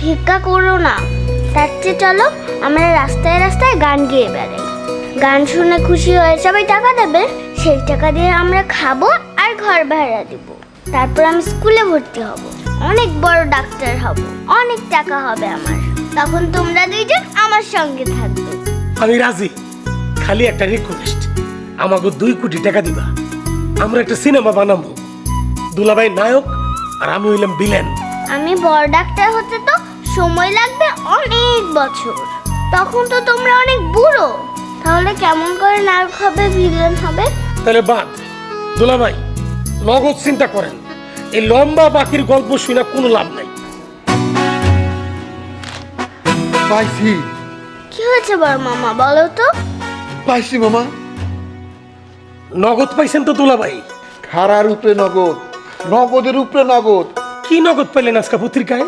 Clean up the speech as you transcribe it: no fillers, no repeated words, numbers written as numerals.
ভিক্ষা করো না, তার চেয়ে চলো আমরা রাস্তায় রাস্তায় গান গেয়ে বেড়াই। গান শুনে খুশি হয়ে সবাই টাকা দেবে, সেই টাকা দিয়ে আমরা খাবো আর ঘর ভাড়া দিব। তারপর আমি স্কুলে ভর্তি হব, অনেক বড় ডাক্তার হব, অনেক টাকা হবে আমার। তখন তোমরা দুইজন আমার সঙ্গে থাকবে। আমি রাজি, খালি একটা রিকোয়েস্ট, আমাকে 2 কোটি টাকা দিবা। আমরা একটা সিনেমা বানাবো, দুলাভাই নায়ক আর আমি হইলাম ভিলেন। আমি বড় ডাক্তার হতে তো সময় লাগবে অনেক বছর, তখন তো তোমরা অনেক বুড়ো। তাহলে কেমন করে নায়ক হবে, ভিলেন হবে? তাহলে বাদ, দুলাভাই নগদ চিন্তা করেন, এই লম্বা বাকির গল্প শুনে কোনো লাভ নাই। পাইছি কি হয়েছে বড় মামা, বলো তো? পাইছি মামা। নগদ পাইছেন তো দুলাভাই? খারার উপরে নগদ, নগদের উপরে নগদ। কি নগদ পাইলেন আজকে পত্রিকায়?